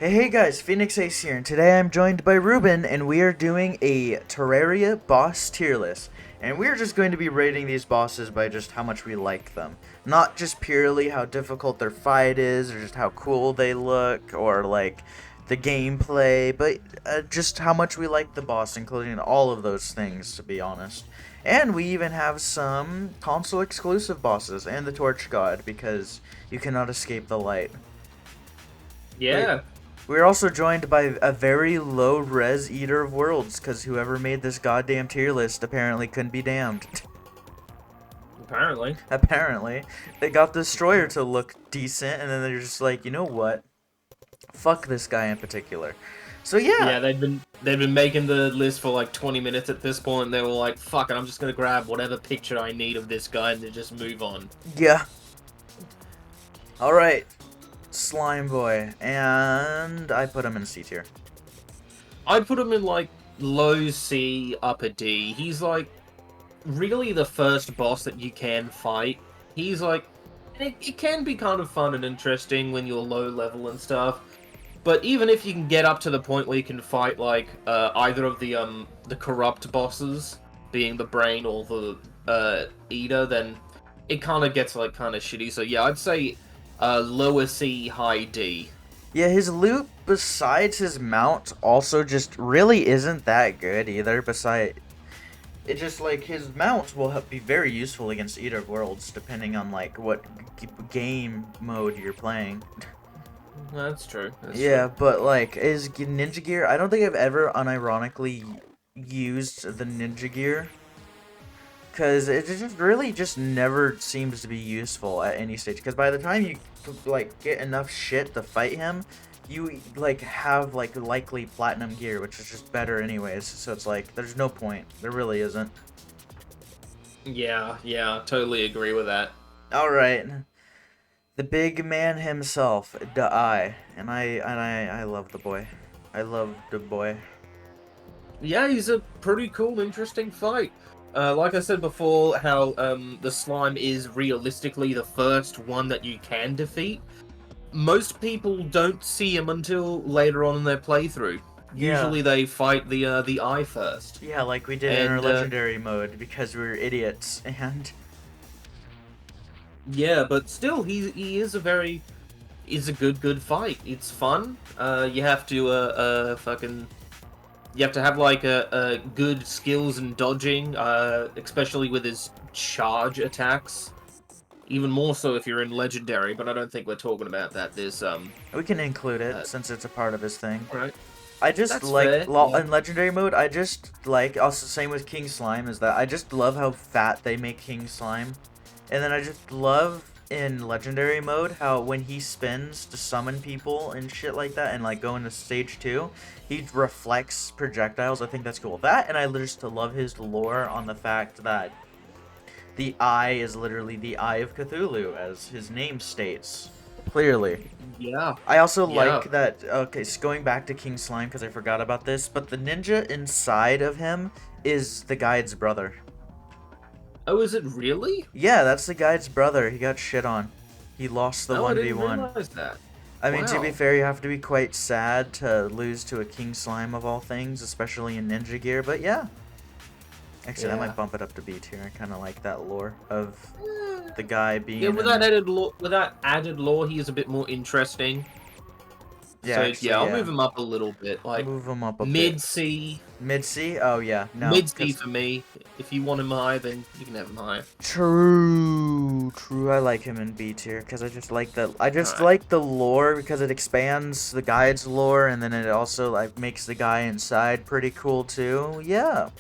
Hey guys, Phoenix Ace here, and today I'm joined by Reuben, and we are doing a Terraria Boss Tierlist. And we're just going to be rating these bosses by just how much we like them. Not just purely how difficult their fight is, or just how cool they look, or like the gameplay, but just how much we like the boss, including all of those things, to be honest. And we even have some console exclusive bosses, and the Torch God, because you cannot escape the light. Wait, Yeah, we're also joined by a very low res Eater of Worlds, because whoever made this goddamn tier list apparently couldn't be damned. apparently. Apparently. They got Destroyer to look decent, and then they're just like, you know what? Fuck this guy in particular. So yeah, Yeah, they've been making the list for like 20 minutes at this point. And they were like, "Fuck it, I'm just gonna grab whatever picture I need of this guy and then just move on." yeah. Alright, Slime Boy, and I put him in C tier. I'd put him in like low C, upper D. He's like really the first boss that you can fight. He's like, it can be kind of fun and interesting when you're low level and stuff. But even if you can get up to the point where you can fight like either of the corrupt bosses, being the brain or the eater, then it kind of gets like kind of shitty. So yeah, I'd say lower C, high D. Yeah, his loot besides his mount also just really isn't that good either. Besides, it just like his mounts will be very useful against Eater of Worlds depending on like what game mode you're playing. That's true. That's Yeah, true. but like his ninja gear, I don't think I've ever unironically used the ninja gear because it just really just never seems to be useful at any stage. Because by the time you like get enough shit to fight him, you like have like likely platinum gear, which is just better anyways. So it's like there's no point. There really isn't. Yeah, totally agree with that. All right, the big man himself, the Eye, and I love the boy. I love the boy. Yeah, he's a pretty cool, interesting fight. Like I said before, how the slime is realistically the first one that you can defeat. Most people don't see him until later on in their playthrough. Yeah. Usually they fight the eye first. Yeah, like we did in our And legendary mode because we were idiots. And yeah, but still, he is a good fight. It's fun. You have to fucking you have to have like a good skills and dodging, especially with his charge attacks. Even more so if you're in legendary, but I don't think we're talking about that. There's we can include uh it since it's a part of his thing. right. I just That's like fair. Yeah. in legendary mode. I just like also same with King Slime is that I just love how fat they make King Slime, and then I just love in legendary mode how when he spins to summon people and shit like that and like go into stage 2, he reflects projectiles. I think that's cool. That and I just love his lore on the fact that the eye is literally the Eye of Cthulhu, as his name states clearly. Yeah. I also Yeah. like that. Okay, so going back to King Slime because I forgot about this, but the ninja inside of him is the guide's brother. Oh, is it really? Yeah, that's the guide's brother. He got shit on. He lost the Oh, I didn't 1v1. realize that. I mean, to be Wow. fair, you have to be quite sad to lose to a King Slime of all things, especially in ninja gear, but yeah. Actually, that Yeah. might bump it up to B tier. I kind of like that lore of Eh, the guy being Yeah, in with that there. added lore, he is a bit more interesting. Yeah, So yeah, actually, I'll yeah. move him up a little bit, like Move him up a bit. mid C, Mid C? Oh yeah, no. mid C 'Cause for me. If you want him high, then you can have him higher. true. I like him in B tier because I just like the Alright. like the lore because it expands the guide's lore and then it also like makes the guy inside pretty cool too. Yeah.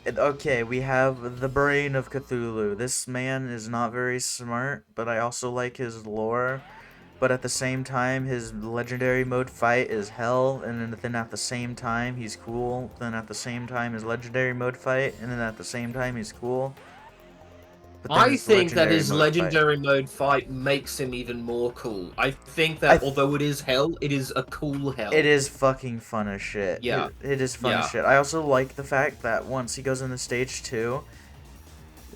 Okay, we have the brain of Cthulhu. This man is not very smart, but I also like his lore. But at the same time, his legendary mode fight is hell, and then at the same time, he's cool. Then at the same time, his legendary mode fight, and then at the same time, he's cool. But then I his think that legendary his mode fight. legendary mode fight makes him even more cool. I think I that although it is hell, it is a cool It hell. is fucking fun as shit. Yeah. It is fun as Yeah. shit. I also like the fact that once he goes into stage 2,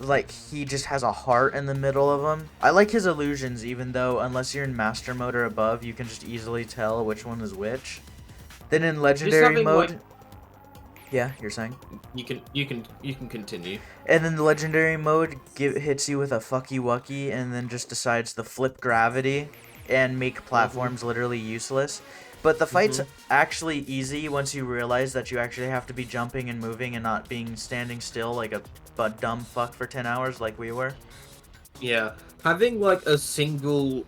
like he just has a heart in the middle of him. I like his illusions, even though unless you're in master mode or above, you can just easily tell which one is which. Then in Just legendary having mode, like yeah, you're saying. you can continue. And then the legendary mode hits you with a fucky wucky, and then just decides to flip gravity and make platforms literally useless. But the fight's actually easy once you realize that you actually have to be jumping and moving and not being standing still like a dumb fuck for 10 hours like we were. Yeah, having like a single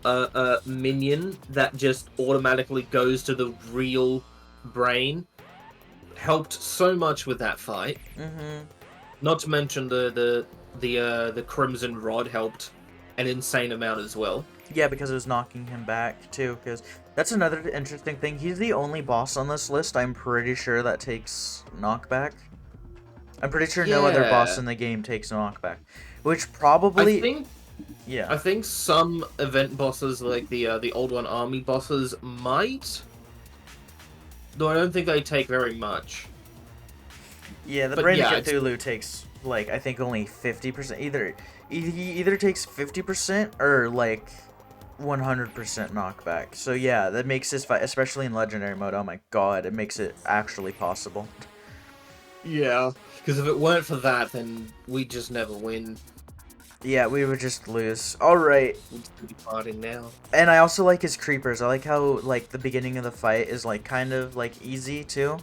minion that just automatically goes to the real brain helped so much with that fight. Not to mention the Crimson Rod helped an insane amount as well. Yeah, because it was knocking him back too. Because that's another interesting thing. He's the only boss on this list, I'm pretty sure, that takes knockback. I'm pretty sure no other boss in the game takes knockback, which probably. I think some event bosses, like the old one army bosses, might. Though I don't think they take very much. Yeah, the Brain of Cthulhu takes, like, I think only 50%. He either takes 50% or, like, 100% knockback. So, yeah, that makes this fight, especially in Legendary mode, oh my god, it makes it actually possible. Yeah, because if it weren't for that, then we'd just never win. Yeah, we would just lose. Alright. We'd be fighting now. And I also like his creepers. I like how, like, the beginning of the fight is, like, kind of, like, easy, too.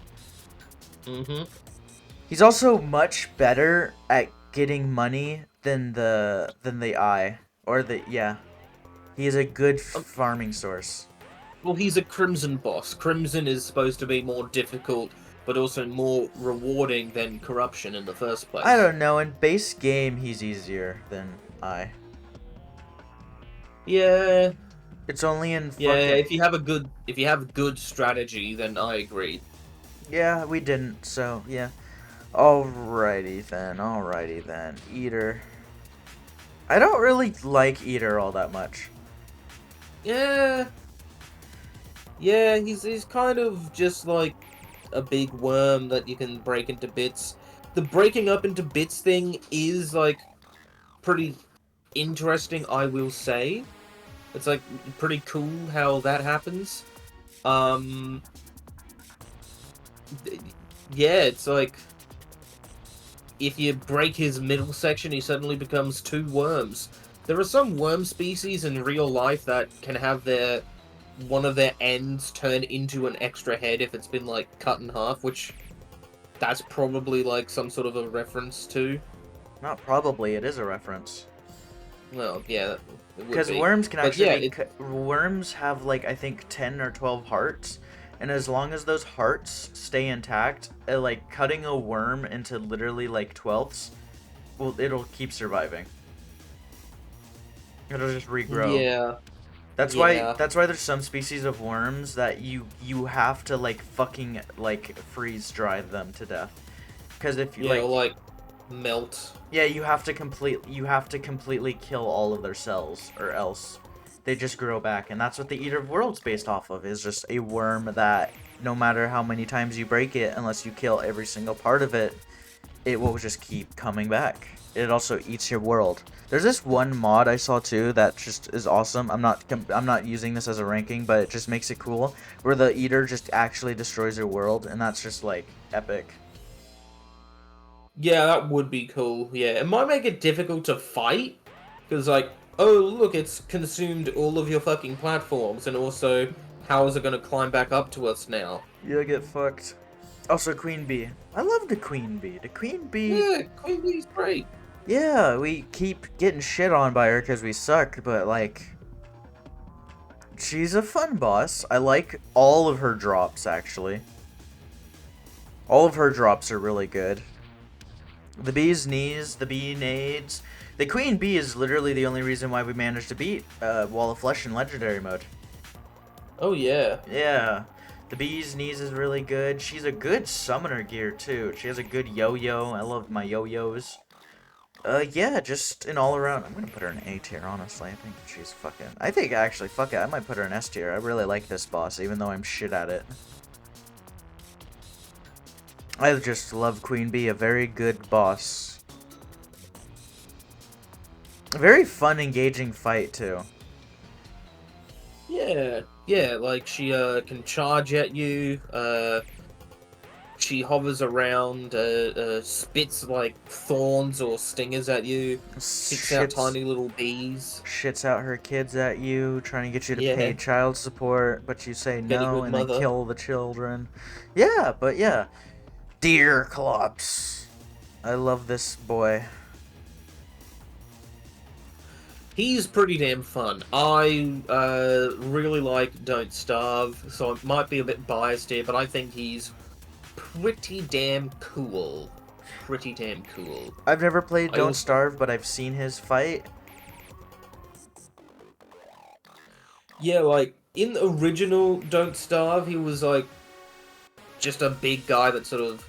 He's also much better at getting money than the eye. Or yeah. He is a good farming source. Well, he's a Crimson boss. Crimson is supposed to be more difficult, but also more rewarding than Corruption in the first place. I don't know. In base game, he's easier than I. Yeah. It's only in fucking... Yeah, if you have good strategy, then I agree. Yeah, we didn't, so yeah. Alrighty then. Eater. I don't really like Eater all that much. Yeah. Yeah, he's kind of just like a big worm that you can break into bits. The breaking up into bits thing is like pretty interesting, I will say. It's like pretty cool how that happens. Yeah, it's like if you break his middle section, he suddenly becomes two worms. There are some worm species in real life that can have one of their ends turn into an extra head if it's been like cut in half, which that's probably like some sort of a reference to. Not probably, it is a reference. Well, yeah, because worms can actually worms have like I think 10 or 12 hearts, and as long as those hearts stay intact, like cutting a worm into literally like twelfths, well, it'll keep surviving. It'll just regrow. Yeah. That's why there's some species of worms that you have to like fucking like freeze dry them to death. Because if you like melt. Yeah, you have to completely kill all of their cells, or else they just grow back. And that's what the Eater of Worlds based off of, is just a worm that no matter how many times you break it, unless you kill every single part of it, it will just keep coming back. It also eats your world. There's this one mod I saw too that just is awesome. I'm not using this as a ranking, but it just makes it cool, where the Eater just actually destroys your world, and that's just like epic. Yeah, that would be cool. Yeah, it might make it difficult to fight, because like, oh look, it's consumed all of your fucking platforms, and also, how is it going to climb back up to us now? You'll get fucked. Also, Queen Bee. I love the Queen Bee. The Queen Bee... Yeah, Queen Bee's great. Yeah, we keep getting shit on by her because we suck, but like... she's a fun boss. I like all of her drops, actually. All of her drops are really good. The Bee's Knees, the Bee Nades. The Queen Bee is literally the only reason why we managed to beat Wall of Flesh in Legendary mode. Oh, yeah. Yeah. The Bee's Knees is really good. She's a good summoner gear, too. She has a good yo-yo. I love my yo-yos. Yeah, just an all-around... I'm gonna put her in A tier, honestly. I think she's fucking... I think, actually, fuck it. I might put her in S tier. I really like this boss, even though I'm shit at it. I just love Queen Bee, a very good boss. A very fun, engaging fight too. Yeah, yeah, like she can charge at you. She hovers around, spits like thorns or stingers at you, spits out Shits, tiny little bees. shits out her kids at you, trying to get you to pay Yeah, child support, but you say very no good and then mother. kill the children. Yeah, but yeah. Deer Clops. I love this boy. He's pretty damn fun. I really like Don't Starve, so I might be a bit biased here, but I think he's pretty damn cool. Pretty damn cool. I've never played I Don't also, Starve, but I've seen his fight. yeah, like in the original Don't Starve, he was like just a big guy that sort of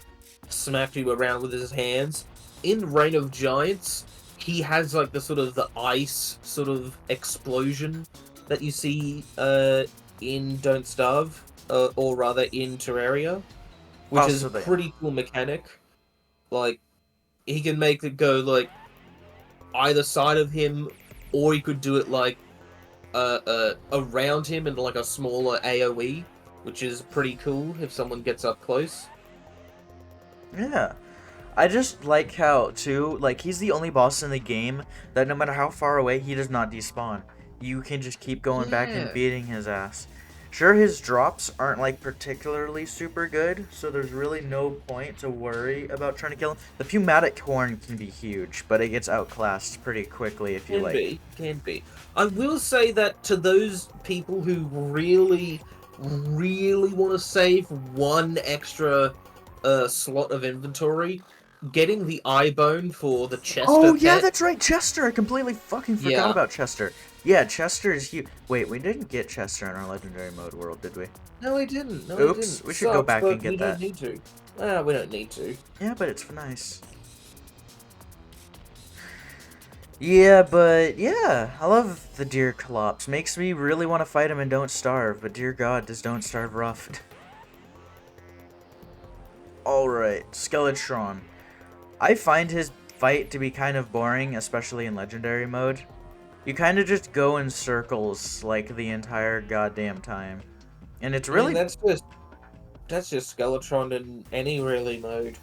smacked you around with his hands. In Reign of Giants, he has like the sort of the ice sort of explosion that you see in Don't Starve, or rather in Terraria, which is Also, a they. pretty cool mechanic. Like he can make it go like either side of him, or he could do it like around him in like a smaller AoE, which is pretty cool if someone gets up close. Yeah. I just like how, too, like, he's the only boss in the game that no matter how far away, he does not despawn. You can just keep going back and Yeah, beating his ass. Sure, his drops aren't, like, particularly super good, so there's really no point to worry about trying to kill him. The Pneumatic Horn can be huge, but it gets outclassed pretty quickly if you, can like... be, can be. I will say that to those people who really, really want to save one extra slot of inventory, getting the eye bone for the Chester Oh, yeah, pet. that's right, Chester! I completely fucking forgot Yeah. about Chester. Yeah, Chester is huge. Wait, we didn't get Chester in our Legendary Mode world, did we? No, I didn't. No, I Oops, didn't. we should go Sucks, back and but we get don't that. need to. Ah, we don't need to. Yeah, but it's nice. Yeah, but yeah, I love the Deer Clops. Makes me really want to fight him and Don't Starve, but dear God, does Don't Starve rough. Alright, Skeletron. I find his fight to be kind of boring, especially in Legendary mode. You kind of just go in circles, like, the entire goddamn time. And it's I mean, really... that's just Skeletron in any really mode.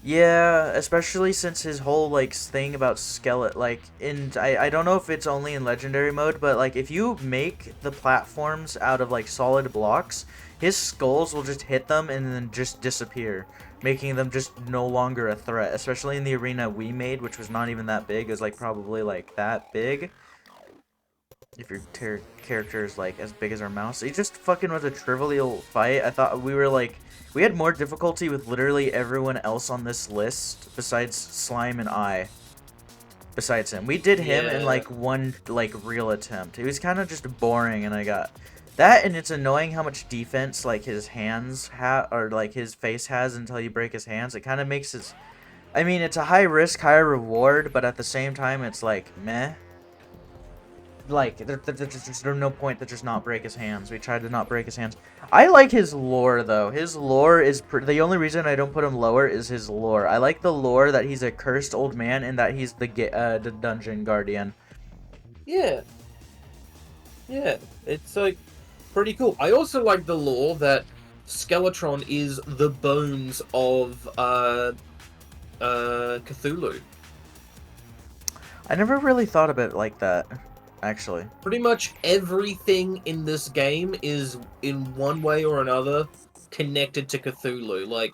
Yeah, especially since his whole, like, thing about skeleton, like, I don't know if it's only in Legendary mode, but, like, if you make the platforms out of, like, solid blocks, his skulls will just hit them and then just disappear, making them just no longer a threat, especially in the arena we made, which was not even that big. It was, like, probably, like, that big. If your character is, like, as big as our mouse. It just fucking was a trivial fight. I thought we were, like... We had more difficulty with literally everyone else on this list besides Slime and I. Besides him. We did him in, Yeah. like, one, like, real attempt. It was kind of just boring, and I got... That, and it's annoying how much defense, like, his hands have... Or, like, his face has until you break his hands. It kind of makes his... I mean, it's a high risk, high reward, but at the same time, it's, like, meh. Like, there's no point to just not break his hands. We tried to not break his hands. I like his lore, though. His lore is... The only reason I don't put him lower is his lore. I like the lore that he's a cursed old man and that he's the dungeon guardian. Yeah. Yeah. It's, like, pretty cool. I also like the lore that Skeletron is the bones of, Cthulhu. I never really thought of it like that, actually. Pretty much everything in this game is, in one way or another, connected to Cthulhu. Like,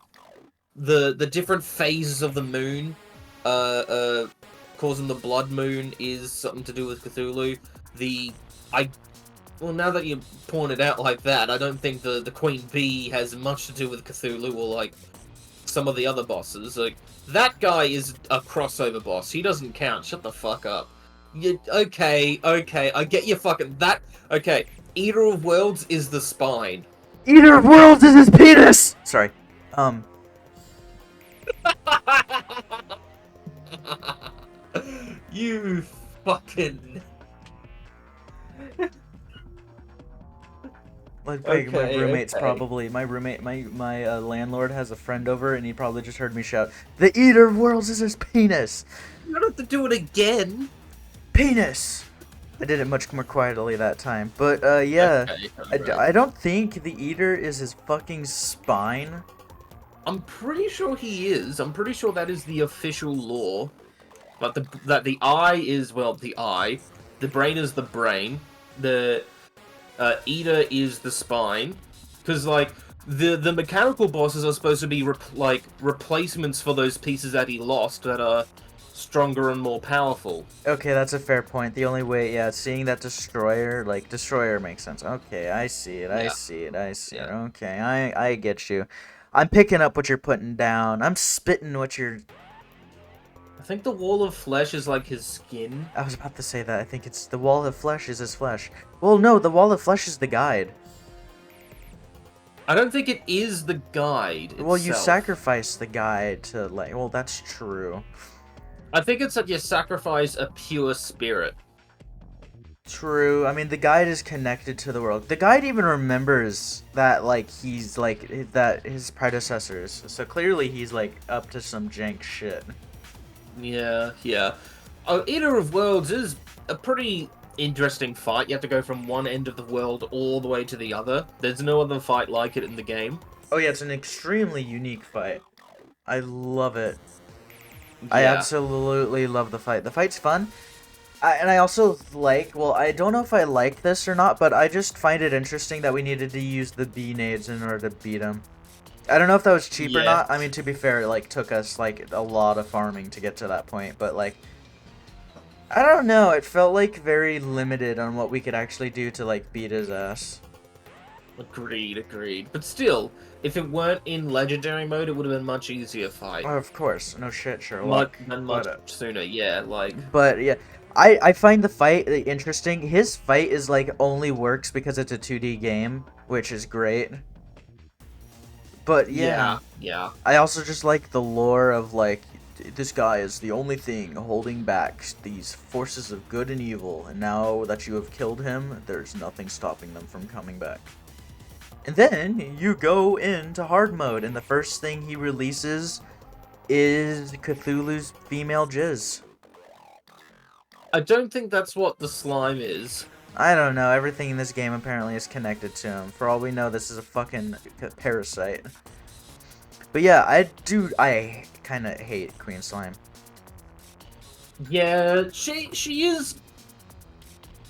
the different phases of the moon, causing the blood moon is something to do with Cthulhu. Well, now that you point it out like that, I don't think the Queen Bee has much to do with Cthulhu or, like, some of the other bosses. Like, that guy is a crossover boss. He doesn't count. Shut the fuck up. Okay, I get you fucking... Okay, Eater of Worlds is the spine. Eater of Worlds is his penis! Sorry. You fucking... Like, my roommate's okay. probably... My roommate, my landlord has a friend over, and he probably just heard me shout, "The Eater of Worlds is his penis!" You don't have to do it again. penis. I did it much more quietly that time, but yeah, Okay, I don't think the eater is his fucking spine. I'm pretty sure he is. I'm pretty sure that is the official lore. But that the eye is, well, the eye. The brain is the brain. The eater is the spine. Because, like, the mechanical bosses are supposed to be, replacements for those pieces that he lost that are stronger and more powerful. Okay, that's a fair point. The only way, yeah, seeing that destroyer, like, destroyer makes sense. Okay, I see it, I Yeah. see it, I see it. Yeah. Okay, I get you. I'm picking up what you're putting down. I'm spitting what you're... I think the wall of flesh is, like, his skin. I was about to say that. I think it's the wall of flesh is his flesh. Well, no, the wall of flesh is the guide. I don't think it is the guide itself. Well, you sacrifice the guide to, like... Well, that's true. I think it's that you sacrifice a pure spirit. True. I mean, the guide is connected to the world. The guide even remembers that, like, he's, like, that his predecessors. So clearly he's, like, up to some jank shit. Yeah, yeah. Eater of Worlds is a pretty interesting fight. You have to go from one end of the world all the way to the other. There's no other fight like it in the game. Oh, yeah, it's an extremely unique fight. I love it. Yeah. I absolutely love the fight. The fight's fun. And I also like, well, I don't know if I like this or not, but I just find it interesting that we needed to use the B-nades in order to beat him. I don't know if that was cheap or not. I mean, to be fair, it, like, took us, like, a lot of farming to get to that point, but, like, I don't know. It felt, like, very limited on what we could actually do to, like, beat his ass. Agreed, agreed. But still, if it weren't in Legendary mode, it would have been a much easier fight. Oh, of course. No shit, Sherlock. Much sooner, yeah, like... But, yeah. I find the fight interesting. His fight is, like, only works because it's a 2D game, which is great. But, yeah. Yeah. I also just like the lore of, like, this guy is the only thing holding back these forces of good and evil, and now that you have killed him, there's nothing stopping them from coming back. And then you go into hard mode, and the first thing he releases is Cthulhu's female jizz. I don't think that's what the slime is. I don't know, everything in this game apparently is connected to him. For all we know, this is a fucking parasite. But yeah, I kind of hate Queen Slime. Yeah, she is...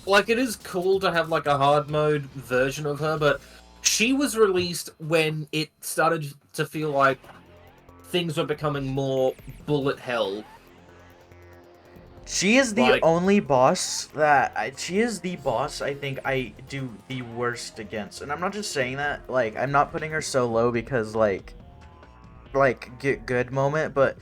Like, it is cool to have, like, a hard mode version of her, but she was released when it started to feel like things were becoming more bullet hell. She is the only boss that she is the boss I think I do the worst against. And I'm not just saying that, like, I'm not putting her so low because, like get good moment, but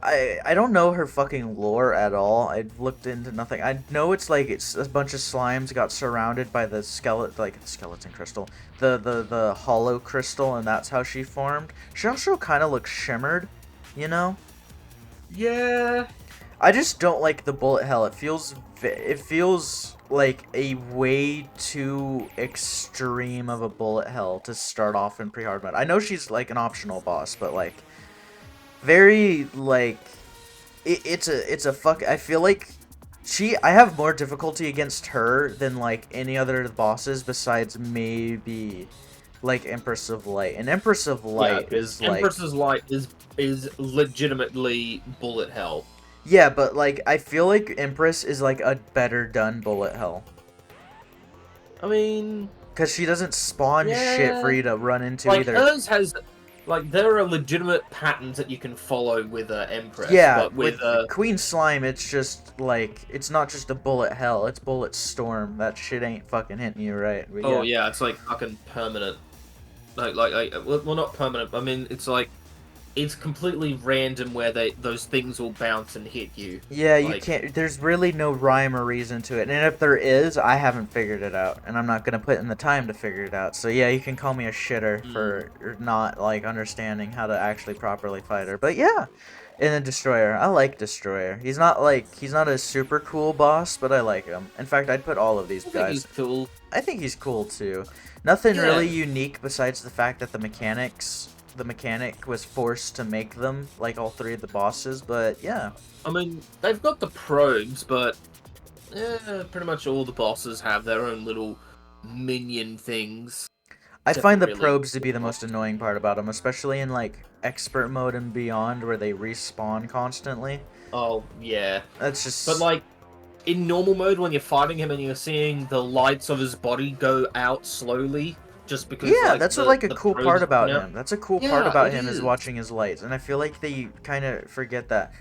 I don't know her fucking lore at all. I've looked into nothing. I know it's like it's a bunch of slimes got surrounded by the skeleton crystal, the hollow crystal, and that's how she formed. She also kind of looks shimmered, you know? Yeah. I just don't like the bullet hell. It feels like a way too extreme of a bullet hell to start off in pre-hard mode. I know she's like an optional boss, but like very like it's a fuck. I feel like I have more difficulty against her than like any other bosses besides maybe like Empress of Light. And Empress of Light is like Empress's Light is legitimately bullet hell. Yeah, but, like, I feel like Empress is, like, a better done bullet hell. I mean... Because she doesn't spawn shit for you to run into either. Hers has... Like, there are legitimate patterns that you can follow with Empress. Yeah, but with Queen Slime, it's just, like, it's not just a bullet hell, it's bullet storm. That shit ain't fucking hitting you right. But yeah, it's, like, fucking permanent. Well, not permanent, I mean, it's, like... It's completely random where those things will bounce and hit you. Yeah, you can't... There's really no rhyme or reason to it. And if there is, I haven't figured it out. And I'm not going to put in the time to figure it out. So yeah, you can call me a shitter for not, like, understanding how to actually properly fight her. But yeah, in the Destroyer. I like Destroyer. He's not a super cool boss, but I like him. In fact, I'd put all of these guys... I think he's cool. I think he's cool, too. Nothing really unique besides the fact that the mechanic was forced to make them, like all three of the bosses, but yeah. I mean, they've got the probes, but Pretty much all the bosses have their own little minion things. I Except find for the really probes to be the the most boss. annoying part about them, especially in like expert mode and beyond, where they respawn constantly. Oh, yeah. That's But, just like, in normal mode, when you're fighting him and you're seeing the lights of his body go out slowly, just because, yeah, like, that's what, the, like a the cool part probes about now. him. That's a cool part Yeah, about it him is is. watching his lights, and I feel like they kind of forget that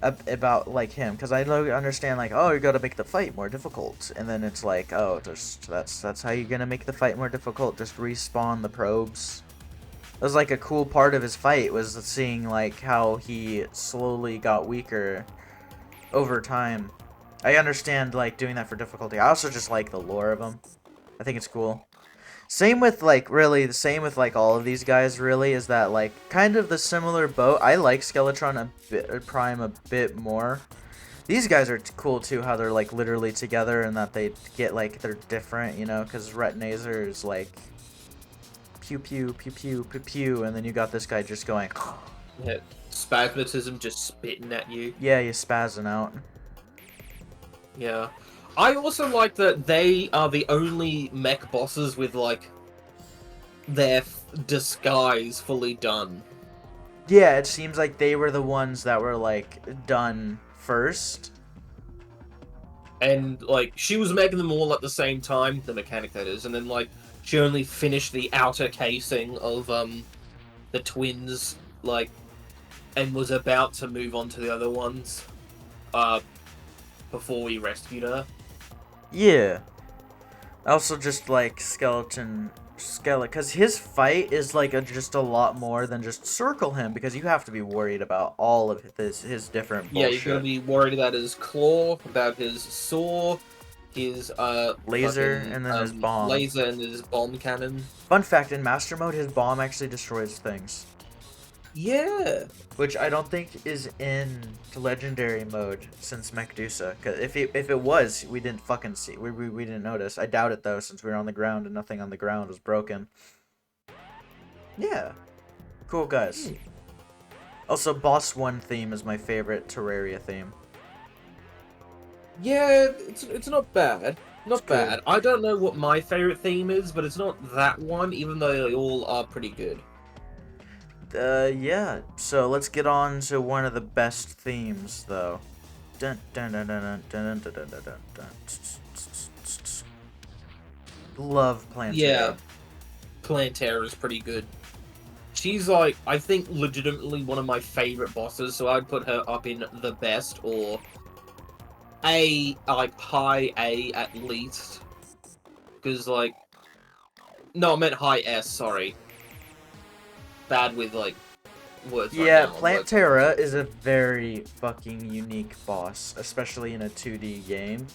about like him, because I understand like, oh, you got to make the fight more difficult, and then it's like, oh, just that's how you're gonna make the fight more difficult. Just respawn the probes. It was like a cool part of his fight was seeing like how he slowly got weaker over time. I understand like doing that for difficulty. I also just like the lore of him. I think it's cool. Same with like really the same with like all of these guys really is that like kind of the similar boat. I like Skeletron a bit Prime a bit more. These guys are cool too, how they're like literally together and that they get like they're different, you know, because Retinazer is like pew pew pew pew pew pew, and then you got this guy just going, Yeah. Spasmatism just spitting at you. yeah, you spazzing out. Yeah. I also like that they are the only mech bosses with, like, their disguise fully done. Yeah, it seems like they were the ones that were like done first. And, like, she was making them all at the same time, the mechanic that is, and then, like, she only finished the outer casing of, the twins, like, and was about to move on to the other ones, uh, before we rescued her. Yeah. I also just like because his fight is like just a lot more than just circle him, because you have to be worried about all of his different Yeah, you're gonna bullshit. be worried about his claw, about his saw, his Laser fucking and then his bomb. laser and his bomb cannon. Fun fact, in Master Mode, his bomb actually destroys things. Yeah. Which I don't think is in Legendary Mode since Mechdusa. Cause if it was, we didn't fucking see. We didn't notice. I doubt it though, since we were on the ground and nothing on the ground was broken. Yeah. Cool guys. Hmm. Also, Boss 1 theme is my favorite Terraria theme. Yeah, it's not bad. Not It's good. bad. I don't know what my favorite theme is, but it's not that one, even though they all are pretty good. Yeah. So let's get on to one of the best themes, though. Dun dun dun dun dun dun dun dun dun dun. Dun. Love Yeah, Plantera. Plantera is pretty good. She's like, I think, legitimately one of my favorite bosses, so I'd put her up in the best, or like high A at least. Because, like, no, I meant high S, sorry. Bad with, like, words right Yeah, now. But Plantera is a very fucking unique boss, especially in a 2D game.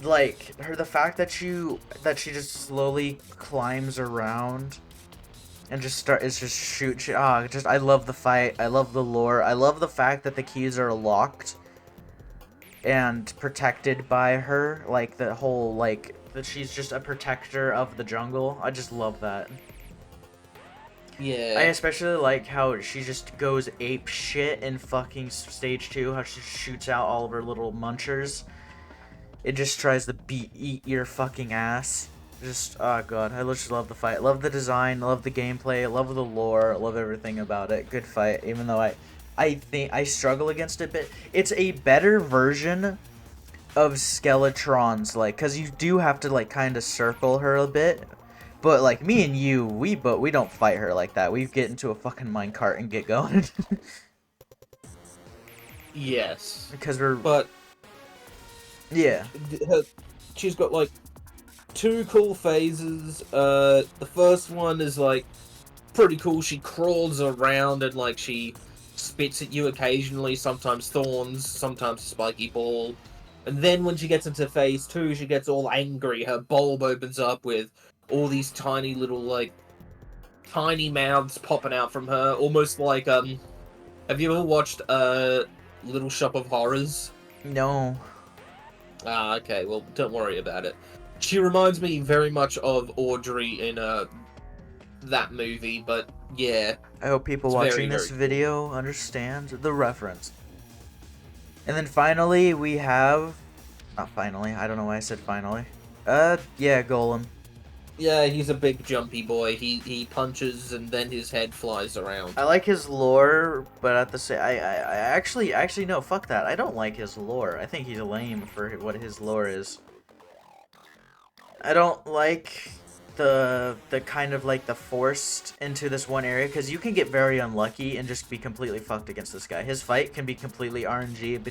Like the fact that she just slowly climbs around and just shoot. Just I love the fight. I love the lore. I love the fact that the keys are locked and protected by her. Like the whole like that she's just a protector of the jungle. I just love that. I yeah, especially like how she just goes ape shit in fucking stage 2. How she shoots out all of her little munchers. It just tries to eat your fucking ass. Just, oh god, I just love the fight. Love the design, love the gameplay, love the lore, love everything about it. Good fight, even though I think I struggle against it, but it's a better version of Skeletron's, like, cause you do have to like kind of circle her a bit. But like me and you, we don't fight her like that. We get into a fucking minecart and get going. yes. Because we're But yeah. she's got, like, two cool phases. The first one is, like, pretty cool. She crawls around and, like, she spits at you occasionally, sometimes thorns, sometimes a spiky ball. And then when she gets into phase 2, she gets all angry. Her bulb opens up with all these tiny little, like, tiny mouths popping out from her, almost like, have you ever watched, Little Shop of Horrors? No. Ah, okay, well, don't worry about it. She reminds me very much of Audrey in, that movie, but yeah, I hope people it's watching very, this very cool. video understand the reference. And then finally we have Not finally. I don't know why I said finally. Yeah, Golem. Yeah, he's a big jumpy boy. He punches and then his head flies around. I like his lore, but at the same, I actually no, fuck that. I don't like his lore. I think he's lame for what his lore is. I don't like the kind of like the forced into this one area, because you can get very unlucky and just be completely fucked against this guy. His fight can be completely RNG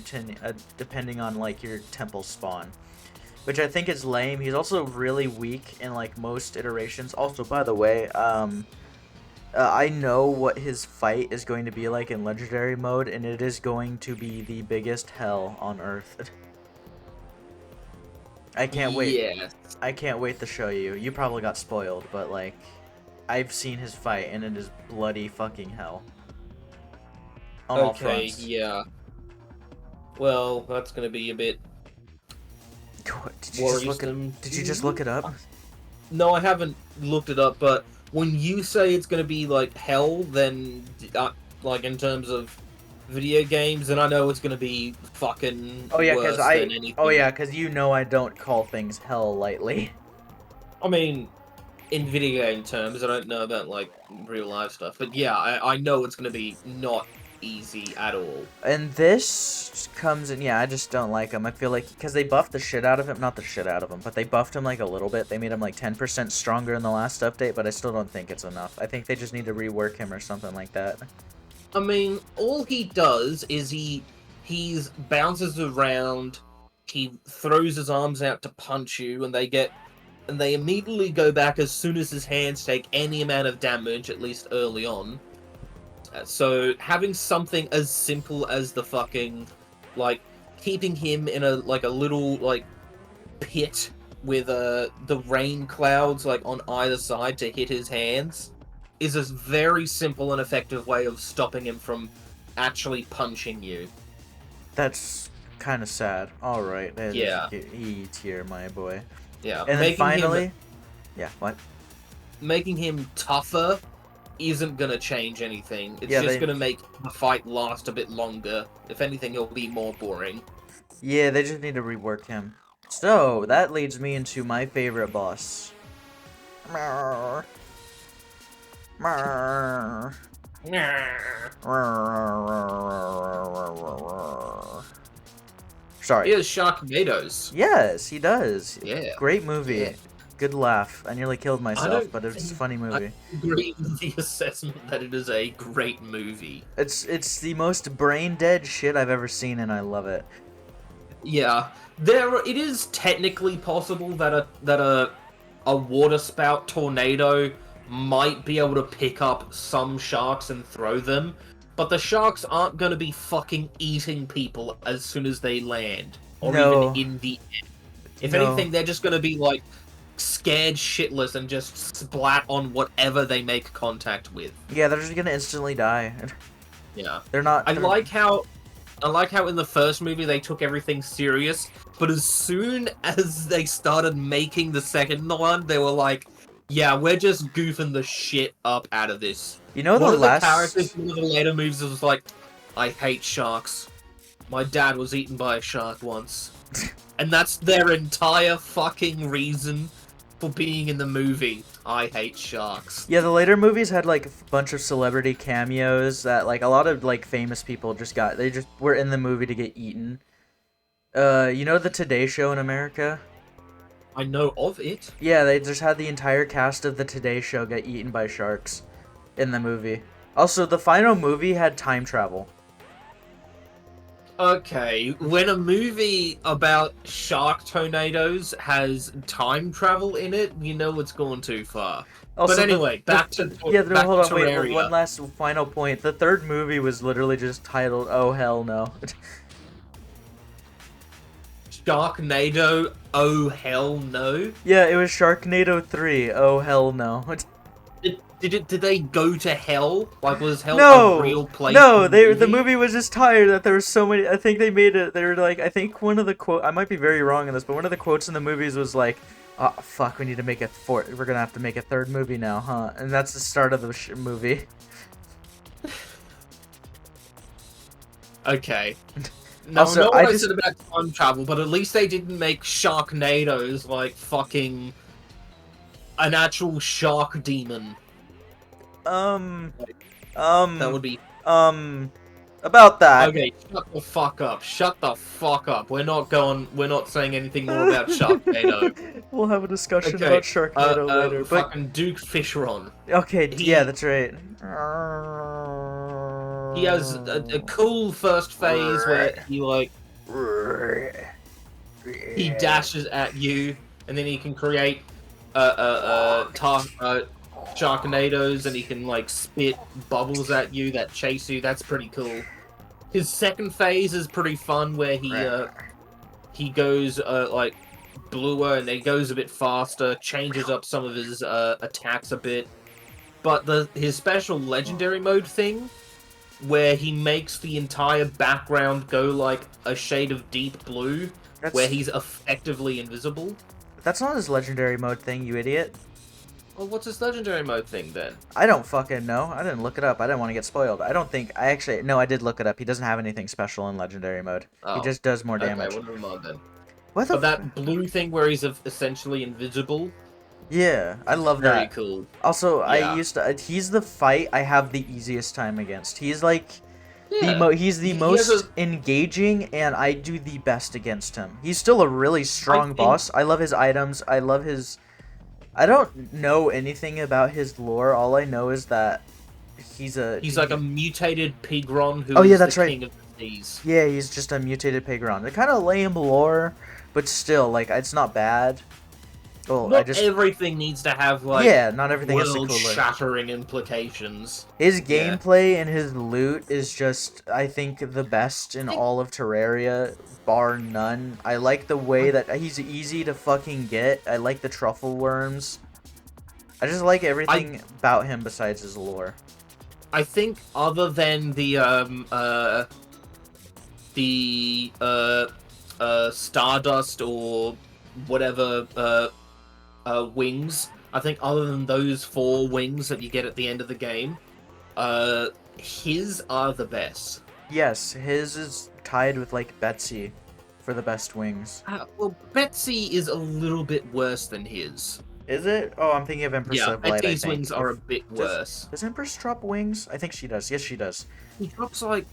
depending on like your temple spawn, which I think is lame. He's also really weak in like most iterations. Also, by the way, I know what his fight is going to be like in legendary mode, and it is going to be the biggest hell on earth. I can't wait. Yes. I can't wait to show you. You probably got spoiled, but like, I've seen his fight, and it is bloody fucking hell. On all fronts. Yeah. Well, that's gonna be a bit What, worrisome. Did you just look it up? No, I haven't looked it up, but when you say it's gonna be like hell, then like in terms of video games, and I know it's gonna be fucking worse than anything. Oh yeah, because you know I don't call things hell lightly. I mean, in video game terms, I don't know about like real life stuff, but yeah, I know it's gonna be not easy at all. And this comes in, yeah, I just don't like him. I feel like, because they buffed the shit out of him, not the shit out of him, but they buffed him like a little bit. They made him like 10% stronger in the last update, but I still don't think it's enough. I think they just need to rework him or something like that. I mean, all he does is he bounces around, he throws his arms out to punch you, and they immediately go back as soon as his hands take any amount of damage, at least early on. So having something as simple as the fucking, like, keeping him in a little like pit with the rain clouds like on either side to hit his hands is a very simple and effective way of stopping him from actually punching you. That's kind of sad. All right. Yeah. E tier, my boy. Yeah. And then finally, yeah, what? Making him tougher isn't gonna change anything. It's Yeah, just gonna make the fight last a bit longer. If anything, it'll be more boring. Yeah, they just need to rework him. So, that leads me into my favorite boss. Sorry. He has Sharknadoes. Yes, he does. Yeah. Great movie. Yeah. Good laugh. I nearly killed myself, but it's a funny movie. I agree with the assessment that it is a great movie. It's the most brain dead shit I've ever seen, and I love it. Yeah, it is technically possible that a water spout tornado might be able to pick up some sharks and throw them, but the sharks aren't going to be fucking eating people as soon as they land, or even in the air. If anything, they're just going to be like scared shitless and just splat on whatever they make contact with. Yeah, they're just gonna instantly die. Yeah, they're not. I like how in the first movie they took everything serious, but as soon as they started making the second one, they were like, "Yeah, we're just goofing the shit up out of this." You know, one of the characters in the later movies was like, "I hate sharks. My dad was eaten by a shark once," and that's their entire fucking reason for being in the movie. I hate sharks. Yeah, the later movies had like a bunch of celebrity cameos that like a lot of like famous people they just were in the movie to get eaten. You know the Today Show in America? I know of it. Yeah, they just had the entire cast of the Today Show get eaten by sharks in the movie. Also, the final movie had time travel. Okay, when a movie about shark tornadoes has time travel in it, you know it's gone too far. Also, but anyway, back to hold on, wait, Terraria. one last final point. The third movie was literally just titled "Oh Hell No." Sharknado, oh hell no. Yeah, it was Sharknado 3. Oh hell no. Did they go to hell? Like, was hell a real place? No, the movie was just tired that there were so many. I think they made it. They were like, I think one of the quote. I might be very wrong in this, but one of the quotes in the movies was like, "Oh fuck, we need to make we're gonna have to make a third movie now, huh?" And that's the start of the movie. Okay. No, Also, know I what I just said about time travel, but at least they didn't make Sharknadoes like fucking an actual shark demon. um Like, that um would be um about that. okay. Shut the fuck up. Shut the fuck up. We're not going. We're not saying anything more about Sharknado. We'll have a discussion about Okay. Sharknado later. But Fucking Duke Fisheron. okay, yeah, He that's right. he has a cool first phase where he like he dashes at you, and then he can create Sharknadoes, and he can like spit bubbles at you that chase you. That's pretty cool. His second phase is pretty fun, where he goes like bluer and then goes a bit faster, changes up some of his attacks a bit. But his special legendary mode thing, where he makes the entire background go like a shade of deep blue, where That's he's effectively invisible. that's not his legendary mode thing, you idiot. Well, what's his legendary mode thing then? I don't fucking know. I didn't look it up. I didn't want to get spoiled. I don't think I actually no, I did look it up. He doesn't have anything special in legendary mode. He Oh, just does more okay, damage. well, never mind then. What the But that blue thing where he's essentially invisible, Yeah, I love very that. cool. Also, I Yeah. used to he's the fight I have the easiest time against. He's like Yeah. he's the He has most engaging, and I do the best against him. He's still a really strong think- boss. I love his items. I love his I don't know anything about his lore. All I know is that he's like a mutated pigron who Oh, yeah, is that's the right. king of the seas. Yeah, he's just a mutated pigron. They're kind of lame lore, but still, like, it's not bad. Well, Not everything needs to have like yeah, not everything has to cool lore. world-shattering implications. His Yeah. gameplay and his loot is just, I think, the best in all of Terraria, bar none. I like the way that he's easy to fucking get. I like the truffle worms. I just like everything about him besides his lore. I think other than the Stardust or whatever wings, I think other than those 4 wings that you get at the end of the game, his are the best. Yes, his is tied with, like, Betsy for the best wings. Well, Betsy is a little bit worse than his. Is it? Oh, I'm thinking of Empress Yeah, of Light, I Betsy's think. wings are a bit worse. Does Empress drop wings? I think she does. Yes, she does. He drops like...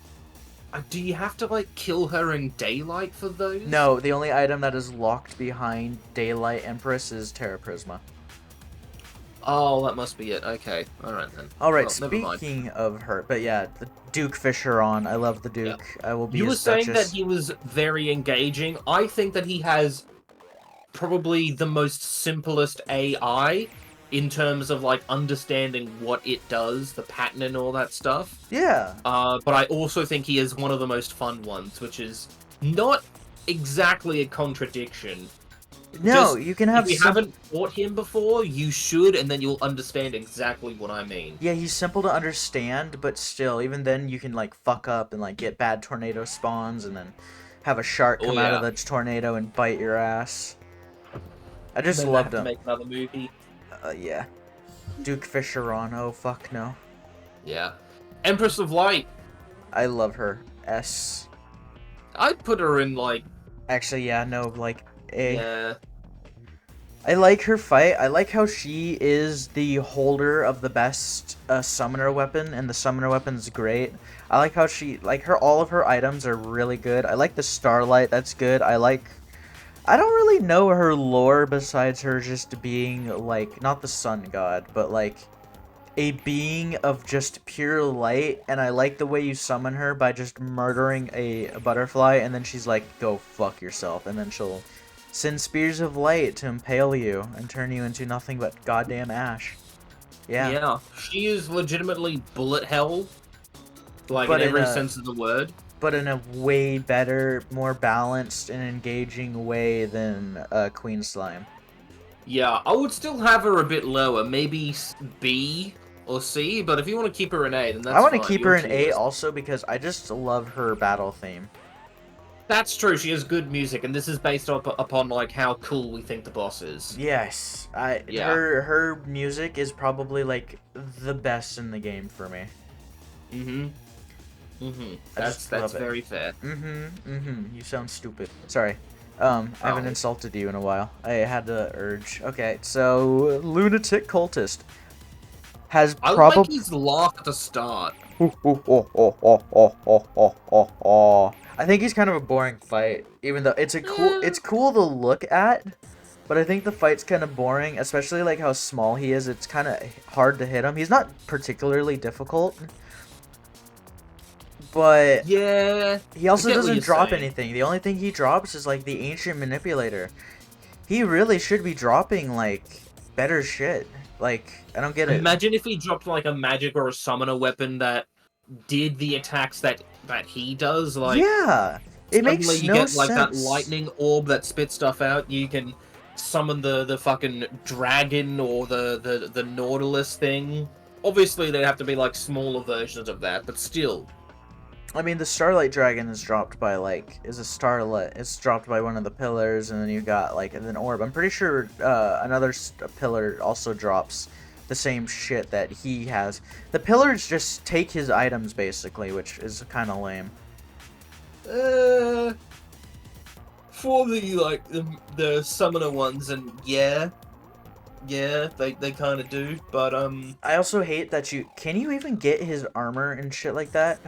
do you have to like kill her in daylight for those? No, the only item that is locked behind Daylight Empress is Terra Prisma. Oh, that must be it. Okay, alright then. Alright, Well, never mind. speaking of her, but yeah, the Duke Fisheron. I love the Duke. I will be You were his saying Duchess. that he was very engaging. I think that he has probably the most simplest AI in terms of like understanding what it does, the pattern and all that stuff. Yeah. But I also think he is one of the most fun ones, which is not exactly a contradiction. No, Just, you can have if you haven't fought him before, you should, and then you'll understand exactly what I mean. Yeah, he's simple to understand, but still, even then you can like fuck up and like get bad tornado spawns and then have a shark come out of the tornado and bite your ass. I just Then they loved have to him. make another movie. Yeah. Duke Fisheron. Oh fuck no. Yeah. Empress of Light. I love her. S. I'd put her in like Actually, yeah, no, like A. yeah. I like her fight. I like how she is the holder of the best summoner weapon, and the summoner weapon's great. I like how she, like all of her items are really good. I like the Starlight, that's good. I don't really know her lore besides her just being, like, not the sun god, but, like, a being of just pure light, and I like the way you summon her by just murdering a butterfly, and then she's like, go fuck yourself, and then she'll send spears of light to impale you and turn you into nothing but goddamn ash. Yeah. Yeah. She is legitimately bullet hell. Like But in in every a- sense of the word. But in a way better, more balanced, and engaging way than Queen Slime. Yeah, I would still have her a bit lower, maybe B or C, but if you want to keep her in A, then that's I want to fine. keep Your her in A choice. also because I just love her battle theme. That's true, she has good music, and this is based upon like how cool we think the boss is. Yes, Yeah. her music is probably like the best in the game for me. Mm-hmm. That's love it. very fair. You sound stupid. Sorry. I haven't insulted you in a while. I had the urge. Okay, so lunatic cultist has I probably. like his laugh at the start. I think he's kind of a boring fight, even though it's it's cool to look at, but I think the fight's kind of boring, especially like how small he is. It's kind of hard to hit him. He's not particularly difficult, but Yeah. he also doesn't drop anything. The only thing he drops is like the ancient manipulator. He really should be dropping like better shit. Like, I don't get it. Imagine if he dropped like a magic or a summoner weapon that did the attacks that he does. Like, yeah, it makes suddenly you no get sense. like that lightning orb that spits stuff out. You can summon the fucking dragon or the Nautilus thing. Obviously, they'd have to be like smaller versions of that, but still. I mean, the Starlight Dragon is dropped by, like, it's dropped by one of the pillars, and then you got, like, an orb. I'm pretty sure another pillar also drops the same shit that he has. The pillars just take his items, basically, which is kind of lame. For the, like, the summoner ones, and yeah, they kind of do, but, I also hate that can you even get his armor and shit like that?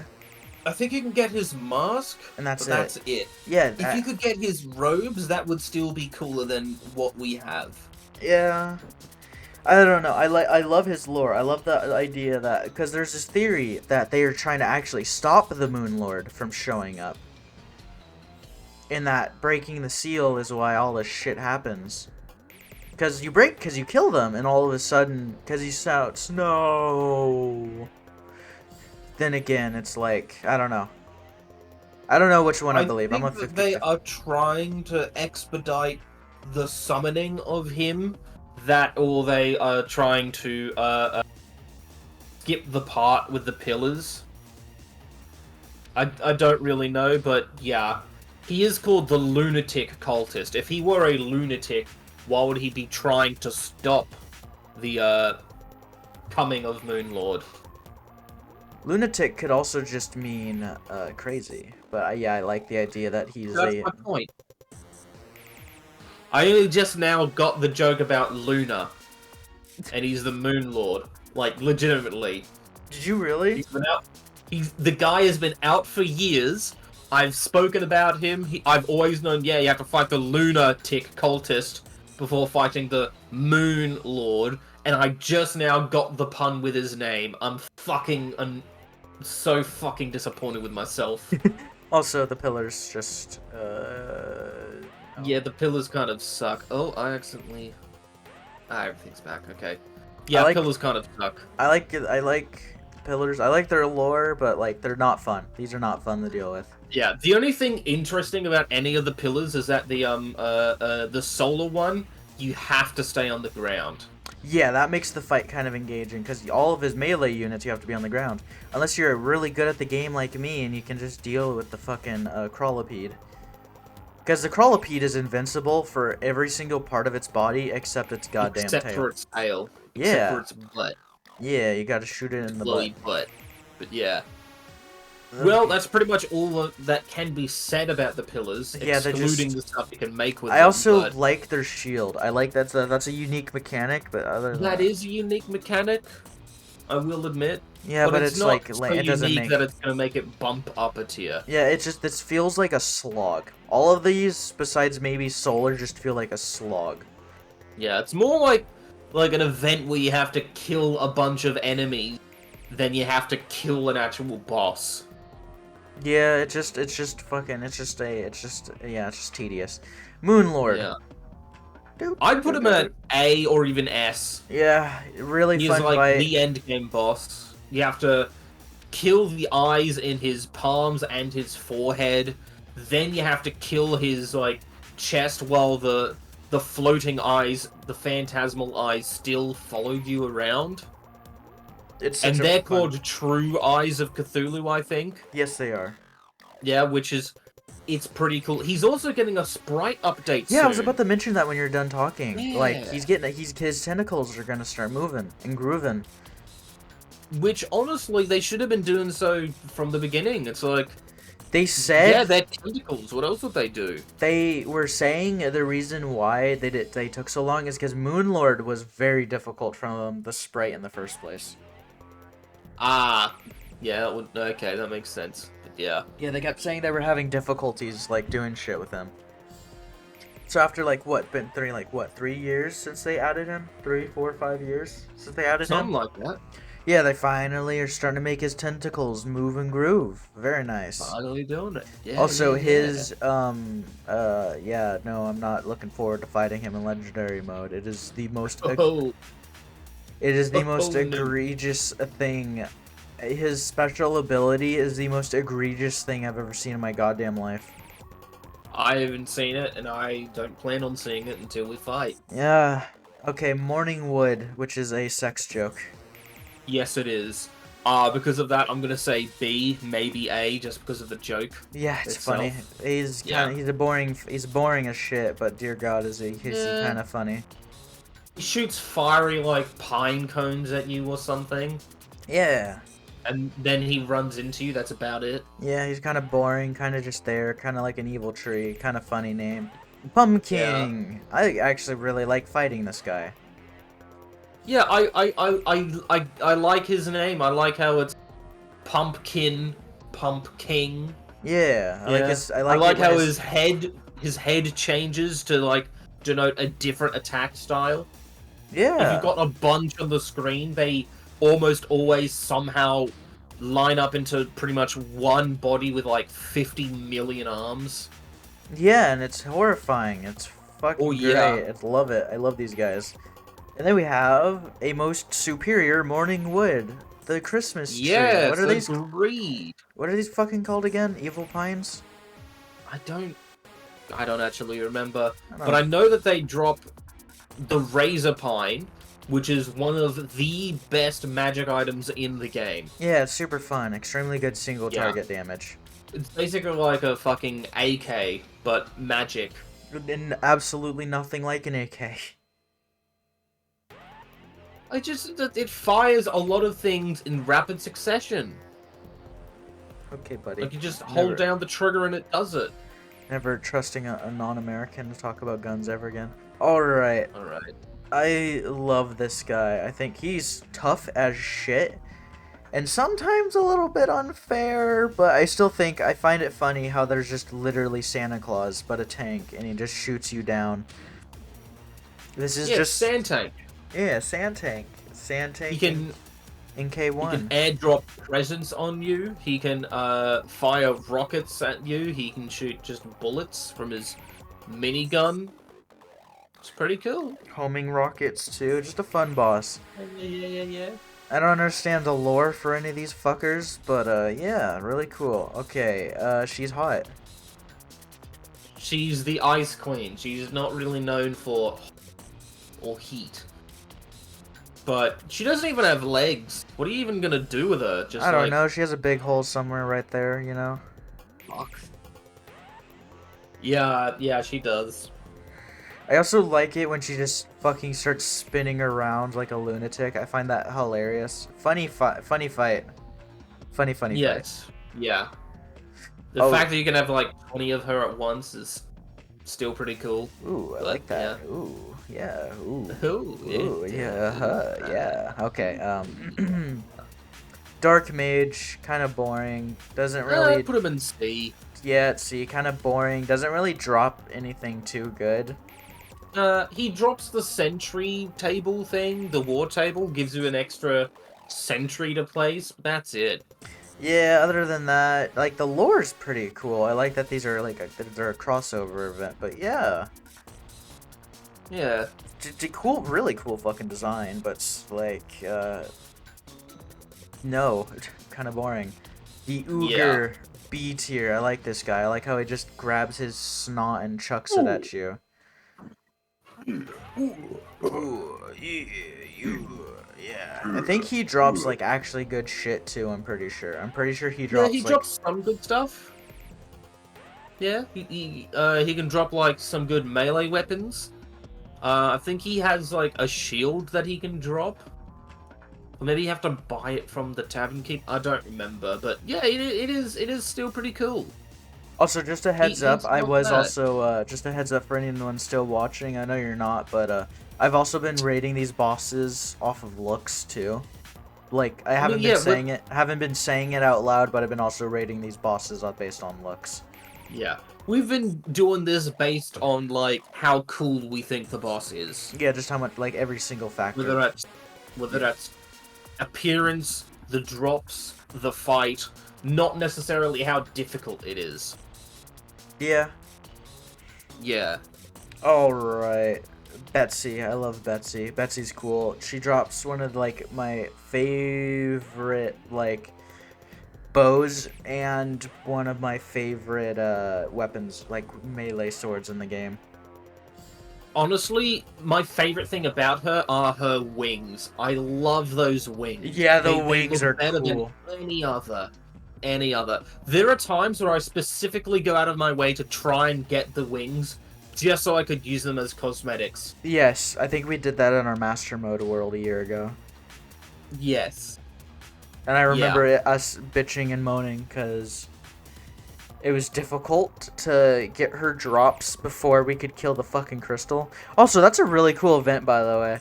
I think you can get his mask, and that's it. Yeah. If you could get his robes, that would still be cooler than what we have. Yeah. I don't know. I love his lore. I love the idea that, because there's this theory that they are trying to actually stop the Moon Lord from showing up. And that breaking the seal is why all this shit happens. Because you kill them, and all of a sudden, because he shouts, "No!" Then again, it's like, I don't know. I don't know which one I believe. I'm a 50. They are trying to expedite the summoning of him, or they are trying to skip the part with the pillars. I don't really know, but yeah. He is called the Lunatic Cultist. If he were a lunatic, why would he be trying to stop the coming of Moon Lord? Lunatic could also just mean crazy, but yeah, I like the idea that he's That's my point. I only just now got the joke about Luna, and he's the Moon Lord, like legitimately. Did you really? He's been out. The guy has been out for years. I've spoken about him. I've always known, yeah, you have to fight the Lunatic Cultist before fighting the Moon Lord. And I just now got the pun with his name. I'm so fucking disappointed with myself. Also, the pillars just, Yeah, the pillars kind of suck. Oh, I accidentally... everything's back, okay. Yeah, pillars kind of suck. I like pillars. I like their lore, but, like, they're not fun. These are not fun to deal with. Yeah, the only thing interesting about any of the pillars is that the solar one, you have to stay on the ground. Yeah, that makes the fight kind of engaging, because all of his melee units you have to be on the ground. Unless you're really good at the game like me, and you can just deal with the fucking Crawlipede. Because the Crawlipede is invincible for every single part of its body, except its goddamn tail. Except for its tail. Yeah. Except for its butt. Yeah, you gotta shoot it in the butt. But yeah. Well, that's pretty much all that can be said about the pillars, excluding the stuff you can make with them. I also like their shield. I like that's a unique mechanic, but other than that is a unique mechanic, I will admit. Yeah, but it's not like so it doesn't unique make that it's gonna make it bump up a tier. Yeah, this feels like a slog. All of these, besides maybe Solar, just feel like a slog. Yeah, it's more like an event where you have to kill a bunch of enemies than you have to kill an actual boss. Yeah, it's just tedious. Moon Lord. Yeah. I'd put him at A or even S. Yeah, really He's fun like fight. the end game boss. You have to kill the eyes in his palms and his forehead. Then you have to kill his like chest while the floating eyes, the phantasmal eyes, still follow you around. And they're called True Eyes of Cthulhu, I think. Yes, they are. Yeah, it's pretty cool. He's also getting a sprite update soon. Yeah, I was about to mention that when you're done talking. Yeah. Like, his tentacles are gonna start moving and grooving. Which, honestly, they should have been doing so from the beginning. It's like, They yeah, said they're tentacles. What else would they do? they were saying the reason why they took so long is because Moonlord was very difficult from the sprite in the first place. Ah, yeah, okay, that makes sense. But yeah. Yeah, they kept saying they were having difficulties like doing shit with him. So after like what, been 3 years since they added him? 3, 4, 5 years since they added Something him? like that. Yeah, they finally are starting to make his tentacles move and groove. Very nice. Finally doing it. Yeah, Also, yeah, his, yeah, no, I'm not looking forward to fighting him in Legendary mode. It is the most, Oh, it is the most no. egregious thing. His special ability is the most egregious thing I've ever seen in my goddamn life. I haven't seen it, and I don't plan on seeing it until we fight. Yeah. Okay, Morning Wood, which is a sex joke. Yes, it is. Because of that, I'm gonna say B, maybe A, just because of the joke. Yeah, it's itself. funny. He's kind of he's boring as shit, but dear God, is he kind of funny. He shoots fiery like pine cones at you or something, Yeah. and then he runs into you. That's about it. Yeah, he's kind of boring, kind of just there, kind of like an evil tree, kind of funny name. Pumpkin. Yeah. I actually really like fighting this guy. Yeah, I like his name. I like how it's Pumpkin. Yeah, I like how his head changes to like denote a different attack style. Yeah. If you've got a bunch on the screen, they almost always somehow line up into pretty much one body with like 50 million arms. Yeah, and it's horrifying. It's fucking great. I love it. I love these guys. And then we have a most superior Morning Wood, the Christmas tree. Yeah, what are these? Agreed. What are these fucking called again? Evil pines? I don't actually remember, but I know that they drop the Razor Pine, which is one of the best magic items in the game. Yeah, it's super fun. Extremely good single target damage. It's basically like a fucking AK, but magic. And absolutely nothing like an AK. It fires a lot of things in rapid succession. Okay, buddy. Like you just hold down the trigger and it does it. Never trusting a non-American to talk about guns ever again. Alright. Alright. I love this guy. I think he's tough as shit. And sometimes a little bit unfair, but I still think I find it funny how there's just literally Santa Claus, but a tank, and he just shoots you down. This is just Sand Tank. Yeah, Sand Tank. Sand Tank. He can in K1. He can airdrop presents on you. He can fire rockets at you. He can shoot just bullets from his minigun. It's pretty cool. Homing rockets too. Just a fun boss. Yeah. I don't understand the lore for any of these fuckers, but yeah, really cool. Okay, she's hot. She's the Ice Queen. She's not really known for or heat. But she doesn't even have legs. What are you even gonna do with her? Just I don't know. She has a big hole somewhere right there, you know? Fuck. Yeah, she does. I also like it when she just fucking starts spinning around like a lunatic. I find that hilarious. Funny fight. Funny fight. Yes. Yeah. The fact that you can have like 20 of her at once is still pretty cool. Ooh, I like that. Yeah. Ooh, yeah. Ooh, yeah. Yeah. Okay. Dark Mage, kind of boring. Doesn't really. Put him in C. Yeah, C, kind of boring. Doesn't really drop anything too good. He drops the sentry table thing, the war table, gives you an extra sentry to place. That's it. Yeah, other than that, like, the lore's pretty cool. I like that these are, like, they're a crossover event, but yeah. Yeah. Cool, really cool fucking design, but, like, no, kind of boring. The Ogre B tier, I like this guy. I like how he just grabs his snot and chucks it at you. Yeah. I think he drops like actually good shit too. I'm pretty sure he drops. Yeah, he drops some good stuff. Yeah, he can drop like some good melee weapons. I think he has like a shield that he can drop. Or maybe you have to buy it from the tavern keep. I don't remember, but yeah, it is still pretty cool. Also, just a heads up, He's I not was bad. also, just a heads up for anyone still watching, I know you're not, but, I've also been rating these bosses off of looks, too. Like, I I mean, haven't been yeah, saying it out loud, but I've been also rating these bosses based on looks. yeah, we've been doing this based on like how cool we think the boss is, Yeah, just how much, like, every single factor. whether that's whether Yeah. that's appearance, the drops, the fight, not necessarily how difficult it is. Yeah. Yeah. Alright. Betsy. I love Betsy. Betsy's cool. She drops one of, like, my favorite, like, bows and one of my favorite, weapons, like, melee swords in the game. Honestly, my favorite thing about her are her wings. I love those wings. Yeah, the They wings look are better than cool. any other. Any other. There are times where I specifically go out of my way to try and get the wings just so I could use them as cosmetics. Yes, I think we did that in our Master Mode world a year ago. Yes. And I Yeah. remember us bitching and moaning because it was difficult to get her drops before we could kill the fucking crystal. Also, that's a really cool event, by the way.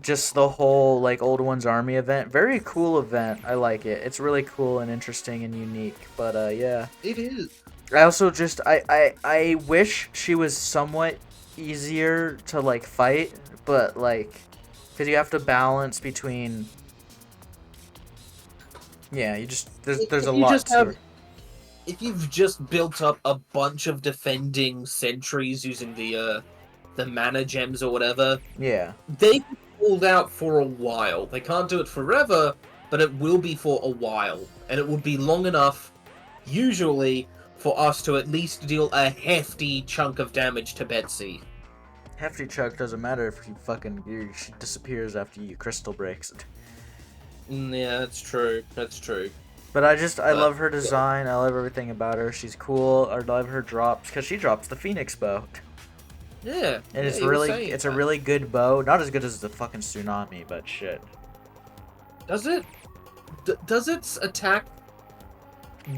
Just the whole, like, Old One's Army event. Very cool event. I like it. It's really cool and interesting and unique. But, yeah. It is. I also just, I wish she was somewhat easier to, like, fight. But, like, because you have to balance between... Yeah, you just, there's a If you lot just to have it. if you've just built up a bunch of defending sentries using the mana gems or whatever, Yeah. they can hold out for a while. They can't do it forever, but it will be for a while. And it would be long enough, usually, for us to at least deal a hefty chunk of damage to Betsy. Hefty Chuck doesn't matter if she disappears after you crystal breaks it. Yeah, that's true. That's true. But I But love her design. I love everything about her. She's cool. I love her drops because she drops the Phoenix bow, yeah, and yeah, you were saying it's a that. really good bow. Not as good as the fucking tsunami, but shit. Does it? Does its attack?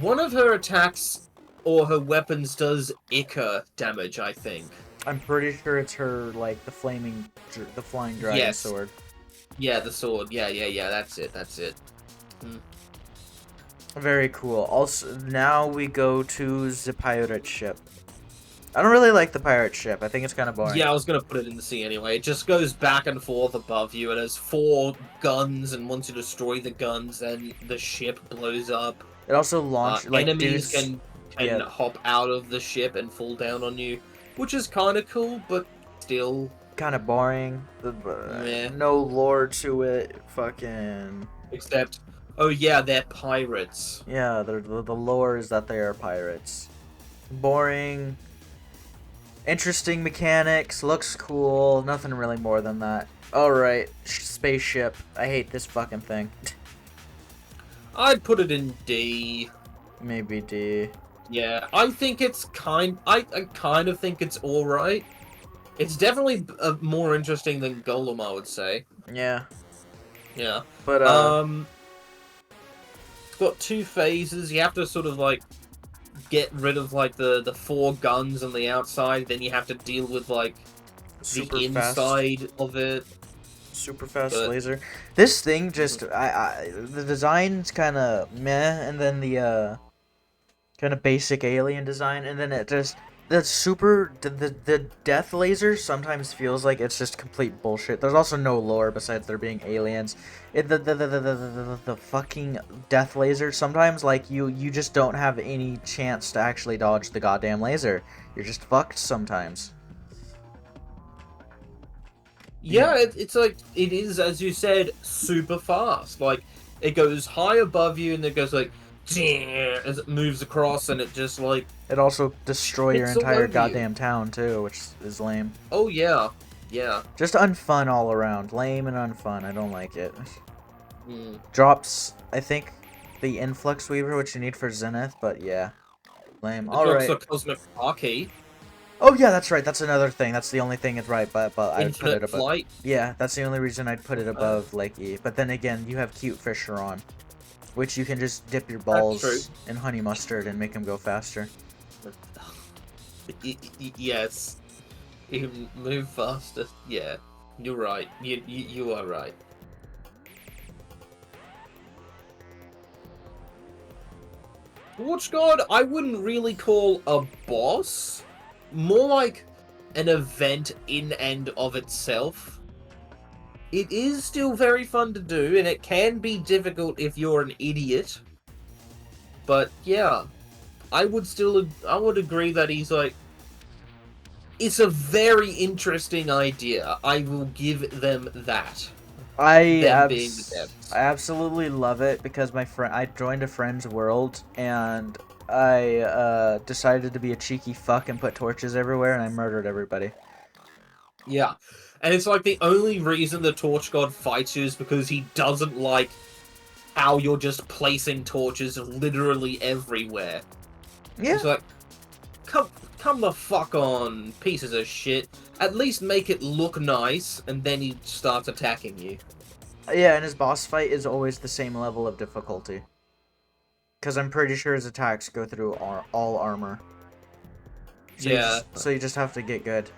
One of her attacks or her weapons does Ica damage, I think. I'm pretty sure it's her like the the flying dragon Yes. sword. Yeah, the sword. Yeah. That's it. That's it. Very cool. Also, now we go to the pirate ship. I don't really like the pirate ship. I think it's kind of boring. Yeah, I was gonna put it in the sea anyway. It just goes back and forth above you. It has 4 guns, and once you destroy the guns, then the ship blows up. It also launches like Enemies dudes. can Yeah, hop out of the ship and fall down on you, which is kind of cool, but still, kind of boring. meh. No lore to it. Fucking Except, oh yeah, they're pirates. yeah. The lore is that they are pirates. Boring. Interesting mechanics. Looks cool. Nothing really more than that. All right, spaceship. I hate this fucking thing. I'd put it in D. Maybe D. Yeah, I think it's I kind of think it's all right. It's definitely more interesting than Golem, I would say. Yeah, Yeah. but It's got 2 phases. You have to sort of like get rid of like the 4 guns on the outside, then you have to deal with like super the fast. inside of it. Super fast But- laser. This thing just the design's kind of meh, and then the kind of basic alien design, and then it just the death laser sometimes feels like it's just complete bullshit. There's also no lore besides there being aliens. The fucking death laser sometimes like you just don't have any chance to actually dodge the goddamn laser. You're just fucked sometimes. Yeah, it's like it is, as you said, super fast. Like it goes high above you and it goes like as it moves across, and it just like It also destroy your It's all entire over you. goddamn town too, which is lame. oh yeah, yeah. Just unfun all around. Lame and unfun. I don't like it. Mm. Drops, I think, the Influx Weaver, which you need for Zenith, but yeah. Lame. It drops Alright. the cosmic car key. Oh yeah, that's right. That's another thing. That's the only thing. It's right, but I would put it Infinite above. flight. Yeah, that's the only reason I'd put it above like E. But then again, you have cute Fisheron, which you can just dip your That's true. balls in honey mustard and make them go faster. Yes. You move faster. Yeah, you're right. You are right. Watch God, I wouldn't really call a boss. More like an event in and of itself. It is still very fun to do, and it can be difficult if you're an idiot. But yeah, I would agree that he's like, it's a very interesting idea. I will give them that. Them being the devs. I absolutely love it because I joined a friend's world and I decided to be a cheeky fuck and put torches everywhere and I murdered everybody. Yeah. And it's like the only reason the Torch God fights you is because he doesn't like how you're just placing torches literally everywhere. Yeah. He's like, come the fuck on, pieces of shit. At least make it look nice, and then he starts attacking you. Yeah, and his boss fight is always the same level of difficulty. Because I'm pretty sure his attacks go through all armor. So Yeah. you just have to get good.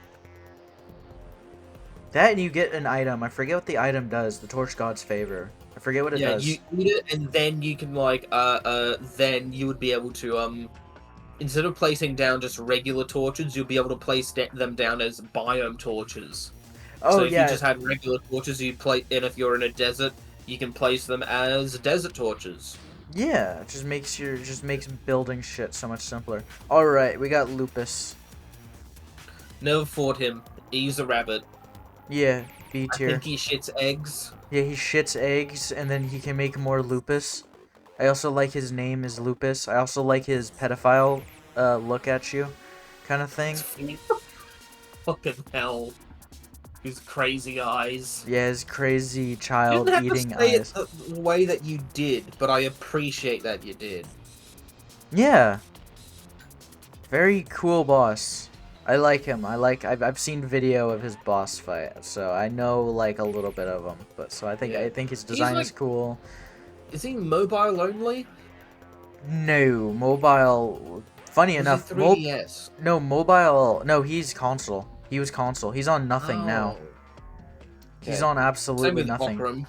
That and you get an item. I forget what the item does. The Torch God's favor. I forget what it does. Yeah, you eat it, and then you can like, then you would be able to instead of placing down just regular torches, you'll be able to place them down as biome torches. Oh So if yeah. you just had regular torches, you place, and if you're in a desert, you can place them as desert torches. Yeah, it just makes building shit so much simpler. All right, we got Lupus. Never fought him. He's a rabbit. Yeah, B I tier. think he shits eggs. Yeah, he shits eggs, and then he can make more Lupus. I also like his name is Lupus. I also like his pedophile look at you kind of thing. Fucking hell. His crazy eyes. Yeah, his crazy You child didn't have eating to say eyes. it the way that you did, but I appreciate that you did. Yeah. Very cool boss. I like him. I've seen video of his boss fight, so I know like a little bit of him. But so I think his design is cool. Is he mobile only? No, mobile. Funny enough, 3DS. no mobile. No, he's console. He was console. He's on nothing now. He's on absolutely nothing. Okram.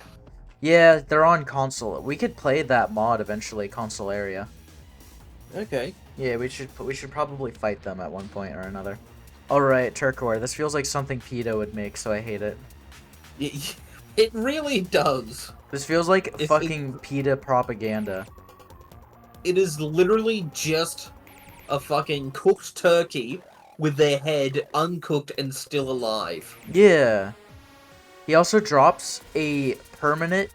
Yeah, they're on console. We could play that mod eventually, console area. Okay. Yeah, we should probably fight them at one point or another. All right, Turkor. This feels like something PETA would make, so I hate it. It really does. This feels like fucking PETA propaganda. It is literally just a fucking cooked turkey with their head uncooked and still alive. Yeah. He also drops a permanent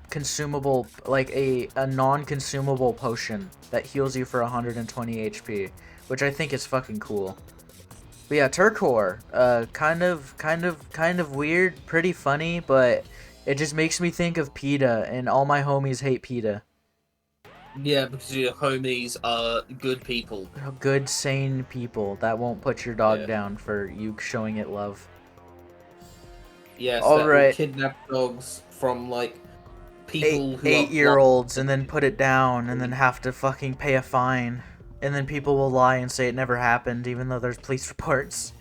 consumable, like a non-consumable potion that heals you for 120 HP, which I think is fucking cool. But yeah, Turkor, kind of weird, pretty funny, but it just makes me think of PETA, and all my homies hate PETA. Yeah, because your homies are good people. Good, sane people that won't put your dog down for you showing it love. Yes, all that right. will kidnap dogs from like people who 8-year-olds and then put it down and then have to fucking pay a fine. And then people will lie and say it never happened, even though there's police reports.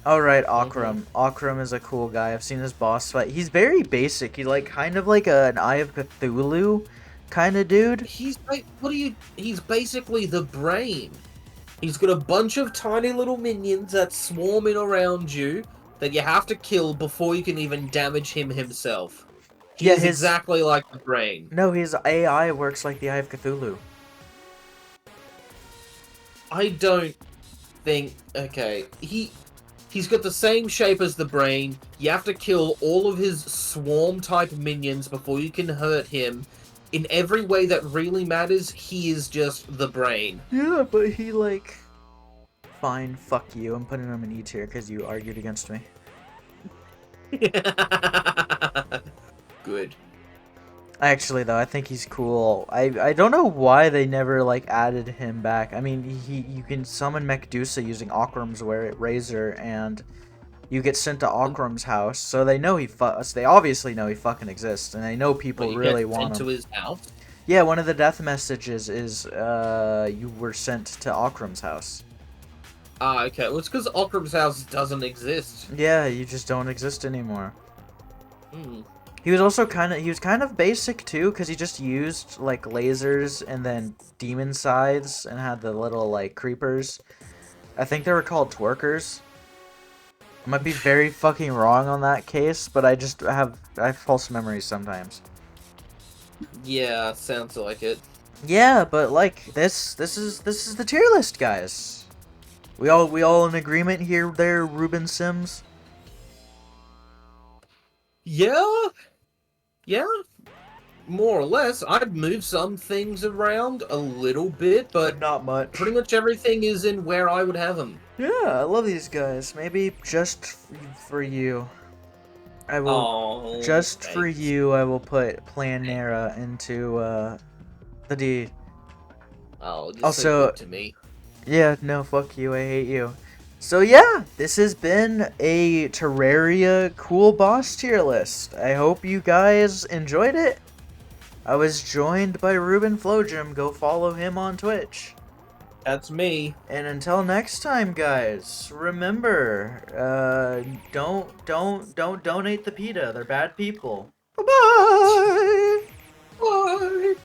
Alright, Okram. Okram is a cool guy. I've seen his boss fight. He's very basic. He's like kind of like an Eye of Cthulhu kind of dude. He's like, he's basically the brain. He's got a bunch of tiny little minions that swarm in around you that you have to kill before you can even damage him himself. He's exactly like the brain. No, his AI works like the Eye of Cthulhu. I don't think... Okay, he's got the same shape as the brain. You have to kill all of his swarm-type minions before you can hurt him. In every way that really matters, he is just the brain. Yeah, but he like... Fine, fuck you. I'm putting him in E tier because you argued against me. Good. Actually, though, I think he's cool. I don't know why they never like added him back. I mean, you can summon Mechdusa using Okram's razor, and you get sent to Okram's house, so they know they obviously know he fucking exists, and they know But people you get really want sent him. to his house. Yeah, one of the death messages is you were sent to Okram's house. Ah, okay. Well, it's because Okram's house doesn't exist. Yeah, you just don't exist anymore. Hmm. He was kind of basic too, because he just used like lasers and then demon scythes and had the little like creepers. I think they were called twerkers. I might be very fucking wrong on that case, but I have false memories sometimes. Yeah, sounds like it. Yeah, but like this is the tier list, guys. We all in agreement here there, Reuben Sims? Yeah, yeah, more or less. I'd move some things around a little bit, But but not much. pretty much everything is in where I would have them. Yeah, I love these guys. Maybe just for you. I will Oh, just for thanks. you I will put Planera into the D. Oh, you're so Also, good to me. yeah, no, fuck you, I hate you. So yeah, this has been a Terraria Cool Boss tier list. I hope you guys enjoyed it. I was joined by Reuben Phlojem. Go follow him on Twitch. That's me. And until next time, guys, remember, don't donate the PETA. They're bad people.